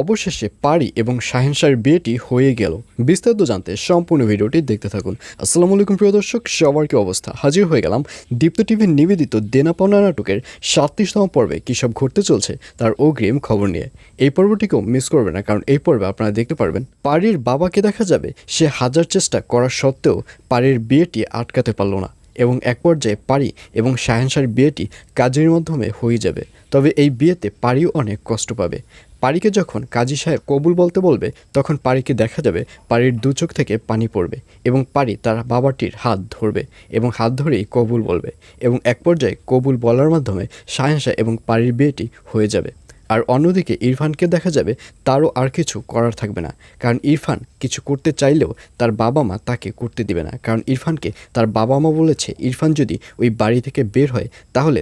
অবশেষে পারি এবং শাহেনশাহের বিয়েটি হয়ে গেল। বিস্তারিত জানতে সম্পূর্ণ ভিডিওটি দেখতে থাকুন। আসসালামু আলাইকুম প্রিয় দর্শক, সবার কি অবস্থা? হাজির হয়ে গেলাম দীপ্ত টিভির নিবেদিত দেনা পাওনা নাটকের 37তম পর্বে কী সব ঘটতে চলছে তার অগ্রিম খবর নিয়ে। এই পর্বটিকেও মিস করবে না, কারণ এই পর্বে আপনারা দেখতে পারবেন পারির বাবাকে দেখা যাবে সে হাজার চেষ্টা করার সত্ত্বেও পারির বিয়েটি আটকাতে পারল না, এবং এক পর্যায়ে পারি এবং শাহেনশাহের বিয়েটি কাজের মাধ্যমে হয়ে যাবে। তবে এই বিয়েতে পারিও অনেক কষ্ট পাবে। পারিকে যখন কাজী সাহেব কবুল বলতে বলবে, তখন পারিকে দেখা যাবে পারির দু চোখ থেকে পানি পড়বে এবং পারি তার বাবাটির হাত ধরবে এবং হাত ধরেই কবুল বলবে, এবং এক পর্যায়ে কবুল বলার মাধ্যমে শাহেনশাহ এবং পারির বিয়েটি হয়ে যাবে। আর অন্যদিকে ইরফানকে দেখা যাবে তারও আর কিছু করার থাকবে না, কারণ ইরফান কিছু করতে চাইলেও তার বাবা মা তাকে করতে দিবে না। কারণ ইরফানকে তার বাবা মা বলেছে ইরফান যদি ওই বাড়ি থেকে বের হয় তাহলে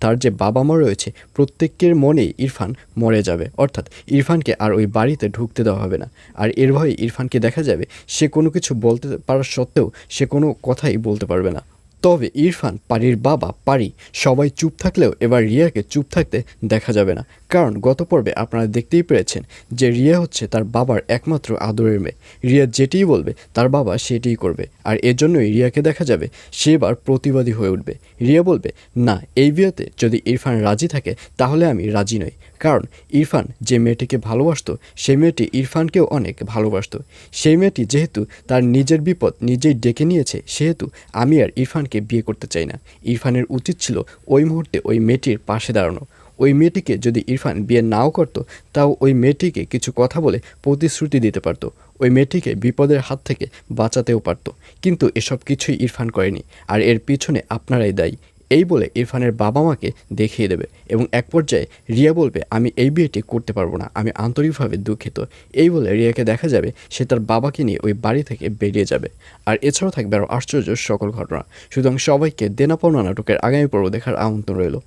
তার যে বাবা মা রয়েছে প্রত্যেকের মনেই ইরফান মরে যাবে, অর্থাৎ ইরফানকে আর ওই বাড়িতে ঢুকতে দেওয়া হবে না। আর এর ভয়ে ইরফানকে দেখা যাবে সে কোনো কিছু বলতে পারার সত্ত্বেও সে কোনো কথাই বলতে পারবে না। তবে ইরফান, পারির বাবা, পারি সবাই চুপ থাকলেও এবার রিয়াকে চুপ থাকতে দেখা যাবে না, কারণ গত পর্বে আপনারা দেখতেই পেরেছেন যে রিয়া হচ্ছে তার বাবার একমাত্র আদরের মেয়ে। রিয়া যেটিই বলবে তার বাবা সেটিই করবে, আর এর জন্যই রিয়াকে দেখা যাবে সে এবার প্রতিবাদী হয়ে উঠবে। রিয়া বলবে, না, এই বিয়েতে যদি ইরফান রাজি থাকে তাহলে আমি রাজি নই, কারণ ইরফান যে মেয়েটিকে ভালোবাসতো সেই মেয়েটি ইরফানকেও অনেক ভালোবাসতো। সেই মেয়েটি যেহেতু তার নিজের বিপদ নিজেই ডেকে নিয়েছে, সেহেতু আমি আর ইরফানকে বিয়ে করতে চাই না। ইরফানের উচিত ছিল ওই মুহূর্তে ওই মেয়েটির পাশে দাঁড়ানো। ওই মেয়েটিকে যদি ইরফান বিয়ে নাও করতো, তাও ওই মেয়েটিকে কিছু কথা বলে প্রতিশ্রুতি দিতে পারতো, ওই মেয়েটিকে বিপদের হাত থেকে বাঁচাতেও পারতো। কিন্তু এসব কিছুই ইরফান করেনি, আর এর পিছনে আপনারাই দায়ী। এই বলে ইরফানের বাবা মাকে দেখিয়ে দেবে, এবং এক পর্যায়ে রিয়া বলবে, আমি এই বিয়েটি করতে পারবো না, আমি আন্তরিকভাবে দুঃখিত। এই বলে রিয়াকে দেখা যাবে সে তার বাবাকে নিয়ে ওই বাড়ি থেকে বেরিয়ে যাবে। আর এছাড়াও থাকবে আরও আশ্চর্য সকল ঘটনা। সুতরাং সবাইকে দেনা পাওনা নাটকের আগামী পর্ব দেখার আমন্ত্রণ রইল।